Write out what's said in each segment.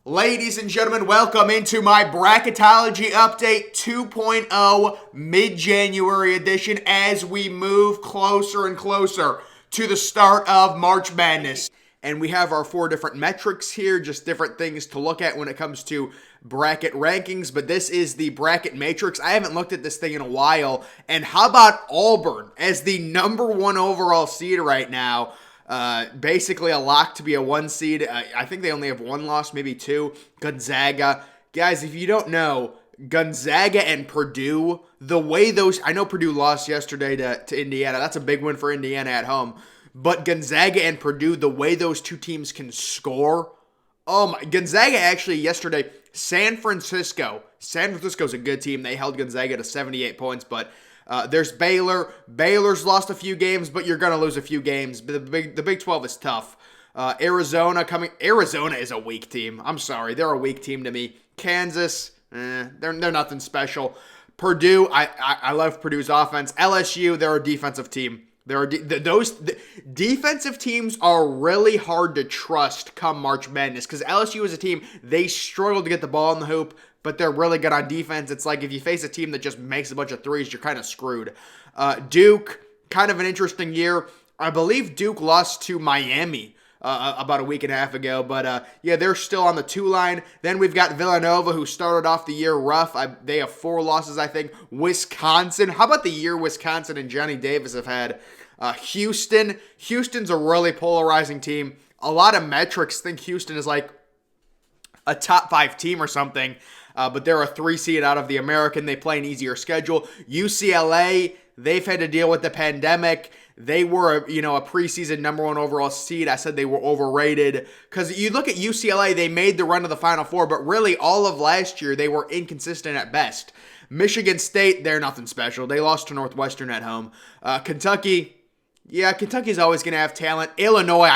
Ladies and gentlemen, welcome into my Bracketology Update 2.0 mid-January edition as we move closer and closer to the start of March Madness. And we have our 4 different metrics here, just different things to look at when it comes to bracket rankings. But this is the bracket matrix. I haven't looked at this thing in a while. And how about Auburn as the #1 overall seed right now? Basically a lock to be a 1 seed. I think they only have 1 loss, maybe 2. Gonzaga. Guys, if you don't know, Gonzaga and Purdue, the way those... I know Purdue lost yesterday to Indiana. That's a big win for Indiana at home. But Gonzaga and Purdue, the way those two teams can score... Oh my... Gonzaga actually yesterday... San Francisco's a good team. They held Gonzaga to 78 points, but... there's Baylor. Baylor's lost a few games, but you're going to lose a few games. The Big 12 is tough. Arizona is a weak team. I'm sorry. They're a weak team to me. Kansas, they're nothing special. Purdue, I love Purdue's offense. LSU, they're a defensive team. Those defensive teams are really hard to trust come March Madness because LSU is a team, they struggle to get the ball in the hoop, but they're really good on defense. It's like if you face a team that just makes a bunch of threes, you're kind of screwed. Duke, kind of an interesting year. I believe Duke lost to Miami about a week and a half ago, but yeah, they're still on the 2 line. Then we've got Villanova, who started off the year rough. They have 4 losses, I think. Wisconsin, how about the year Wisconsin and Johnny Davis have had? Houston's a really polarizing team. A lot of metrics think Houston is like a top 5 team or something. But they're a 3 seed out of the American. They play an easier schedule. UCLA, they've had to deal with the pandemic. They were, a preseason #1 overall seed. I said they were overrated. Because you look at UCLA, they made the run to the Final Four, but really all of last year, they were inconsistent at best. Michigan State, they're nothing special. They lost to Northwestern at home. Kentucky, Kentucky's always going to have talent. Illinois,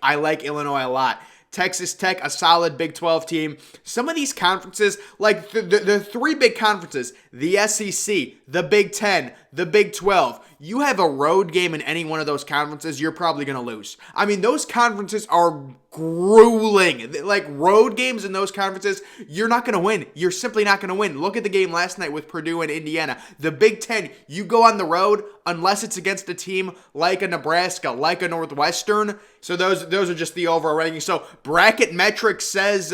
I like Illinois a lot. Texas Tech, a solid Big 12 team. Some of these conferences, like the 3 big conferences, the SEC, the Big 10, the Big 12, you have a road game in any one of those conferences, you're probably going to lose. I mean, those conferences are grueling. Like, road games in those conferences, you're not going to win. You're simply not going to win. Look at the game last night with Purdue and Indiana. The Big 10, you go on the road, unless it's against a team like a Nebraska, like a Northwestern. So those are just the overall rankings. So Bracket Metrics says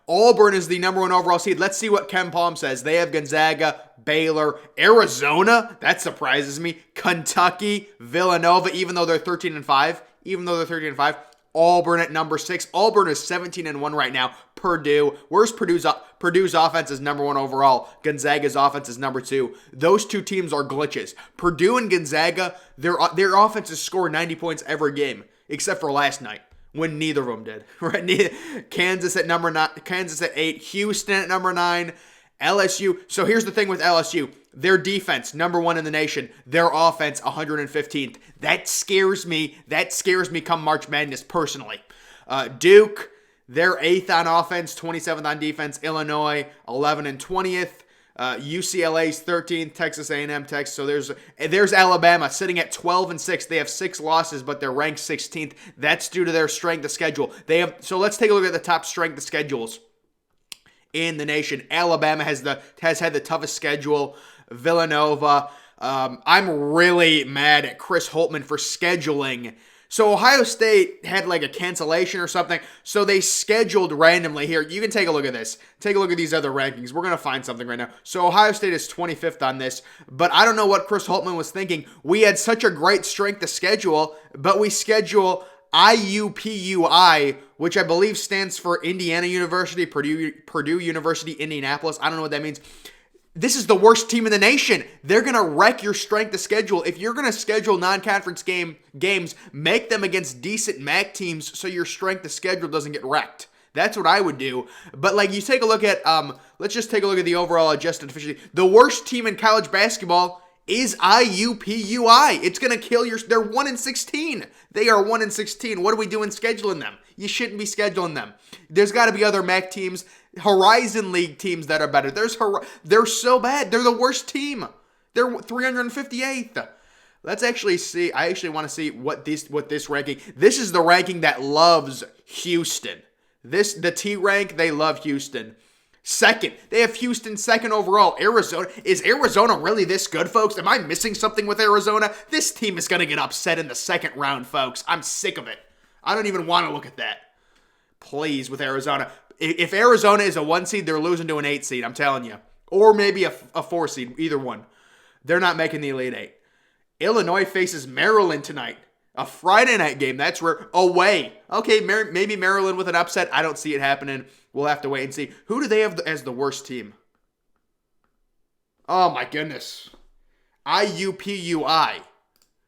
Auburn is the #1 overall seed. Let's see what Ken Palm says. They have Gonzaga, Baylor, Arizona. That surprises me. Kentucky, Villanova, even though they're 13-5. Auburn at number 6. Auburn is 17-1 right now. Purdue. Where's Purdue's offense is #1 overall. Gonzaga's offense is #2. Those 2 teams are glitches. Purdue and Gonzaga, their offenses score 90 points every game, except for last night, when neither of them did. Right? Kansas at number 9, Kansas at 8, Houston at number 9, LSU. So here's the thing with LSU. Their defense, #1 in the nation. Their offense, 115th. That scares me. Come March Madness, personally. Duke, they're 8th on offense, 27th on defense. Illinois, 11 and 20th. UCLA's 13th, Texas A&M, Texas. So there's Alabama sitting at 12 and 6. They have 6 losses, but they're ranked 16th. That's due to their strength of schedule. So let's take a look at the top strength of schedules in the nation. Alabama has had the toughest schedule. Villanova. I'm really mad at Chris Holtmann for scheduling. So Ohio State had like a cancellation or something, so they scheduled randomly here. You can take a look at this. Take a look at these other rankings. We're going to find something right now. So Ohio State is 25th on this, but I don't know what Chris Holtmann was thinking. We had such a great strength of schedule, but we schedule IUPUI, which I believe stands for Indiana University, Purdue University, Indianapolis. I don't know what that means. This is the worst team in the nation. They're going to wreck your strength of schedule. If you're going to schedule non-conference games, make them against decent MAC teams so your strength of schedule doesn't get wrecked. That's what I would do. But like, you take a look at, let's just take a look at the overall adjusted efficiency. The worst team in college basketball is IUPUI. It's going to kill they're 1-16. They are 1-16. What are we doing scheduling them? You shouldn't be scheduling them. There's got to be other MAC teams, Horizon League teams that are better. They're so bad. They're the worst team. They're 358th. Let's actually see. I actually want to see what this ranking. This is the ranking that loves Houston. The T rank, they love Houston. Second, they have Houston second overall. Arizona. Is Arizona really this good, folks? Am I missing something with Arizona? This team is going to get upset in the second round, folks. I'm sick of it. I don't even want to look at that. Please, with Arizona. If Arizona is a 1 seed, they're losing to an 8 seed, I'm telling you. Or maybe a 4 seed, either one. They're not making the Elite 8. Illinois faces Maryland tonight. A Friday night game, that's rare. Away. Okay, maybe Maryland with an upset. I don't see it happening. We'll have to wait and see. Who do they have as the worst team? Oh my goodness. IUPUI.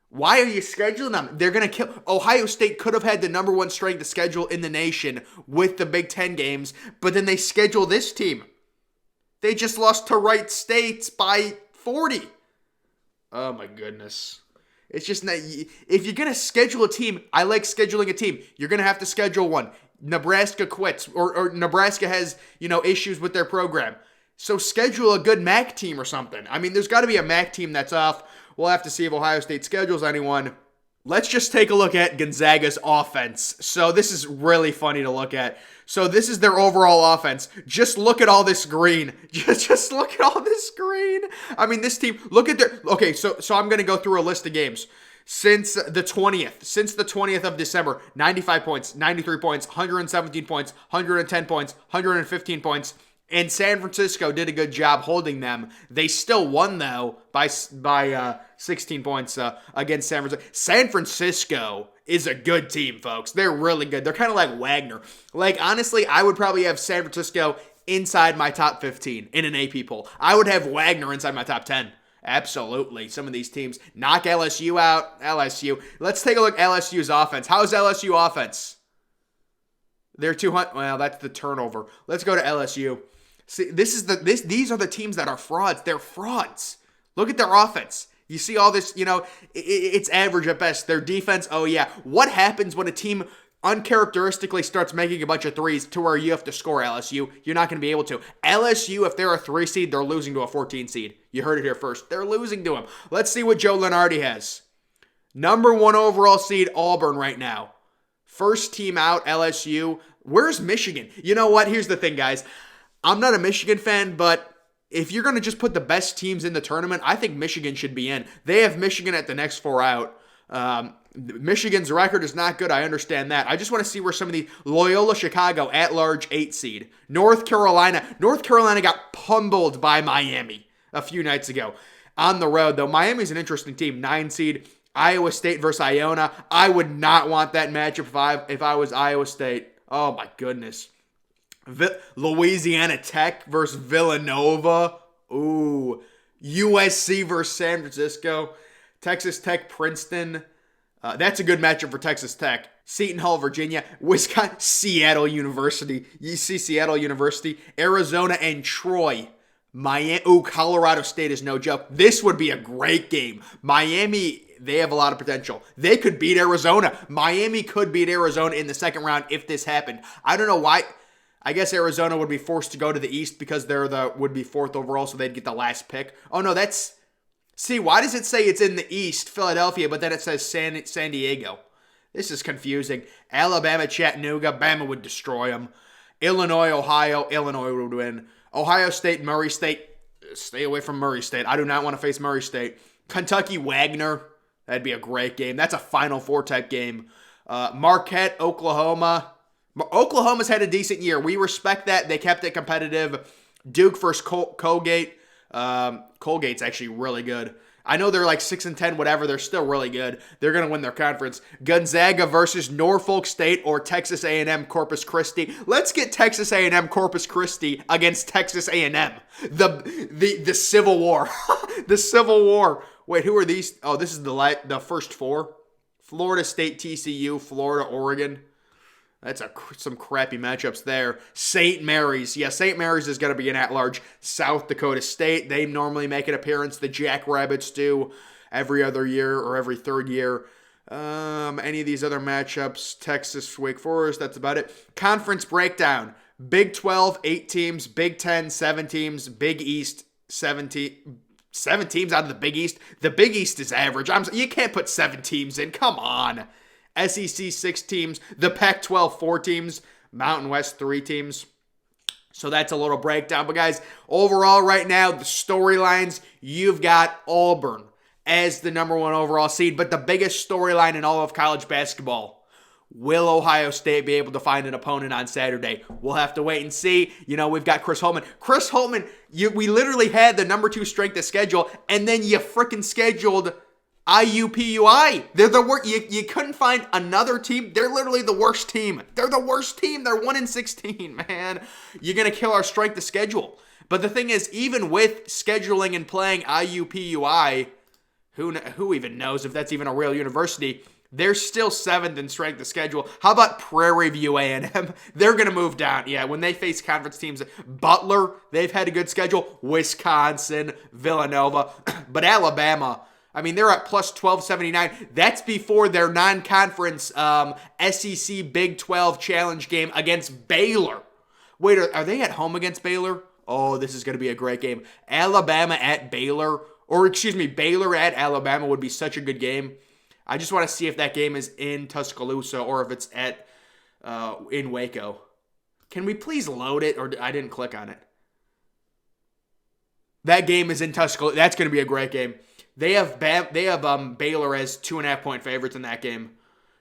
Why are you scheduling them? They're going to kill. Ohio State could have had the number 1 strength of schedule in the nation with the Big Ten games, but then they schedule this team. They just lost to Wright State by 40. Oh my goodness. It's just not, if you're going to schedule a team, I like scheduling a team. You're going to have to schedule one. Nebraska quits or Nebraska has, issues with their program. So schedule a good MAC team or something. I mean, there's got to be a MAC team that's off. We'll have to see if Ohio State schedules anyone. Let's just take a look at Gonzaga's offense. So this is really funny to look at. So this is their overall offense. Just look at all this green. Just look at all this green. I mean, this team, look at their, okay, so I'm going to go through a list of games. Since the 20th of December, 95 points, 93 points, 117 points, 110 points, 115 points. And San Francisco did a good job holding them. They still won, though, by 16 points against San Francisco. San Francisco is a good team, folks. They're really good. They're kind of like Wagner. Like, honestly, I would probably have San Francisco inside my top 15 in an AP poll. I would have Wagner inside my top 10. Absolutely. Some of these teams knock LSU out. LSU. Let's take a look at LSU's offense. How's LSU offense? They're 200. Well, that's the turnover. Let's go to LSU. See, these are the teams that are frauds. They're frauds. Look at their offense. You see all this, it's average at best. Their defense, oh yeah. What happens when a team uncharacteristically starts making a bunch of threes to where you have to score LSU? You're not going to be able to. LSU, if they're a 3 seed, they're losing to a 14 seed. You heard it here first. They're losing to them. Let's see what Joe Lunardi has. Number 1 overall seed, Auburn right now. First team out, LSU. Where's Michigan? You know what? Here's the thing, guys. I'm not a Michigan fan, but if you're going to just put the best teams in the tournament, I think Michigan should be in. They have Michigan at the next 4 out. Michigan's record is not good. I understand that. I just want to see where some of the Loyola Chicago at-large 8 seed. North Carolina got pummeled by Miami a few nights ago. On the road, though, Miami's an interesting team. 9 seed. Iowa State versus Iona. I would not want that matchup if I was Iowa State. Oh, my goodness. Louisiana Tech versus Villanova. Ooh. USC versus San Francisco. Texas Tech, Princeton. That's a good matchup for Texas Tech. Seton Hall, Virginia. Wisconsin, Seattle University. You see Seattle University. Arizona and Troy. Miami. Ooh, Colorado State is no joke. This would be a great game. Miami, they have a lot of potential. They could beat Arizona. Miami could beat Arizona in the second round if this happened. I don't know why. I guess Arizona would be forced to go to the East because would be 4th overall, so they'd get the last pick. Oh, no, see, why does it say it's in the East, Philadelphia, but then it says San Diego? This is confusing. Alabama, Chattanooga, Bama would destroy them. Illinois, Ohio, Illinois would win. Ohio State, Murray State, stay away from Murray State. I do not want to face Murray State. Kentucky, Wagner, that'd be a great game. That's a Final Four type game. Marquette, Oklahoma. Oklahoma's had a decent year. We respect that. They kept it competitive. Duke versus Colgate. Colgate's actually really good. I know they're like 6-10, whatever. They're still really good. They're going to win their conference. Gonzaga versus Norfolk State or Texas A&M Corpus Christi. Let's get Texas A&M Corpus Christi against Texas A&M. The Civil War. The Civil War. Wait, who are these? Oh, this is the first 4. Florida State, TCU, Florida, Oregon. That's some crappy matchups there. St. Mary's. Yeah, St. Mary's is going to be an at-large. South Dakota State. They normally make an appearance. The Jackrabbits do every other year or every 3rd year. Any of these other matchups. Texas, Wake Forest. That's about it. Conference breakdown. Big 12, 8 teams. Big 10, 7 teams. Big East, 7 teams out of the Big East. The Big East is average. You can't put 7 teams in. Come on. SEC 6 teams, the Pac-12 4 teams. Mountain West 3 teams. So that's a little breakdown. But guys, overall right now, the storylines, you've got Auburn as the number 1 overall seed. But the biggest storyline in all of college basketball, will Ohio State be able to find an opponent on Saturday? We'll have to wait and see. You know, we've got Chris Holtmann. Chris Holtmann, we literally had the number 2 strength of schedule, and then you freaking scheduled IUPUI. They're the worst. You couldn't find another team. They're literally the worst team. They're the worst team. They're 1-16, man. You're going to kill our strength of schedule. But the thing is, even with scheduling and playing IUPUI, who even knows if that's even a real university, they're still 7th in strength of schedule. How about Prairie View A&M? They're going to move down. Yeah, when they face conference teams, Butler, they've had a good schedule. Wisconsin, Villanova. But Alabama, I mean, they're at plus 1279. That's before their non-conference SEC Big 12 challenge game against Baylor. Wait, are they at home against Baylor? Oh, this is going to be a great game. Alabama at Baylor, or excuse me, Baylor at Alabama would be such a good game. I just want to see if that game is in Tuscaloosa or if it's at in Waco. Can we please load it? Or I didn't click on it. That game is in Tuscaloosa. That's going to be a great game. They have Baylor as 2.5-point favorites in that game.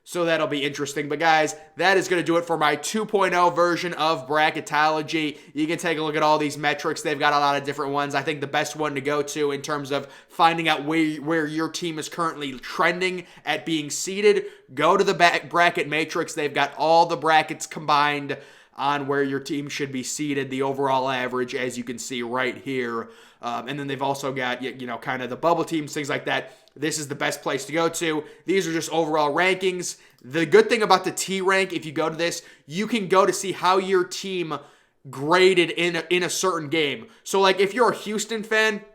So that'll be interesting. But guys, that is going to do it for my 2.0 version of Bracketology. You can take a look at all these metrics. They've got a lot of different ones. I think the best one to go to in terms of finding out where your team is currently trending at being seeded, go to the bracket matrix. They've got all the brackets combined on where your team should be seated, the overall average, as you can see right here. And then they've also got, kind of the bubble teams, things like that. This is the best place to go to. These are just overall rankings. The good thing about the T rank, if you go to this, you can go to see how your team graded in a certain game. So, like, if you're a Houston fan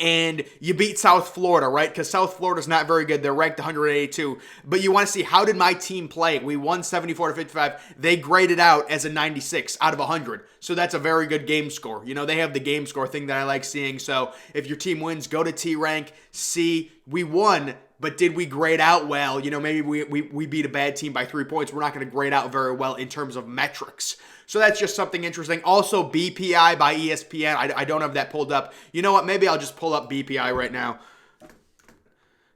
and you beat South Florida, right? Because South Florida's not very good. They're ranked 182. But you want to see, how did my team play? We won 74-55. They graded out as a 96 out of 100. So that's a very good game score. They have the game score thing that I like seeing. So if your team wins, go to T-Rank, see, we won, but did we grade out well? Maybe we beat a bad team by 3 points. We're not going to grade out very well in terms of metrics. So that's just something interesting. Also, BPI by ESPN. I don't have that pulled up. You know what? Maybe I'll just pull up BPI right now.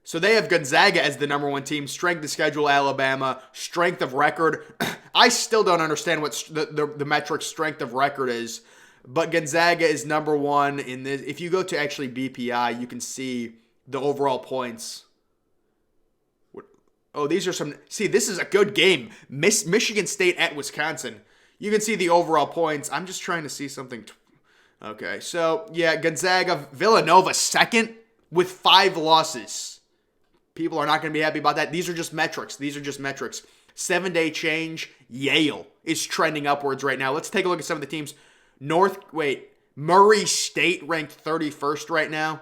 So they have Gonzaga as the number 1 team. Strength of schedule, Alabama. Strength of record. I still don't understand what the metric strength of record is. But Gonzaga is number 1 in this. If you go to actually BPI, you can see the overall points. Oh, these are some... See, this is a good game. Michigan State at Wisconsin. You can see the overall points. I'm just trying to see something. Okay, so, yeah, Gonzaga, Villanova second with 5 losses. People are not going to be happy about that. These are just metrics. 7-day change, Yale is trending upwards right now. Let's take a look at some of the teams. Murray State ranked 31st right now.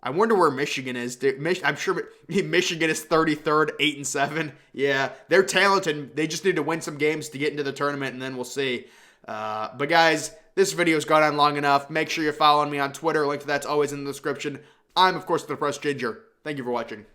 I wonder where Michigan is. I'm sure Michigan is 33rd, 8-7. Yeah, they're talented. They just need to win some games to get into the tournament, and then we'll see. But guys, this video's gone on long enough. Make sure you're following me on Twitter. Link to that's always in the description. I'm, of course, the Press Ginger. Thank you for watching.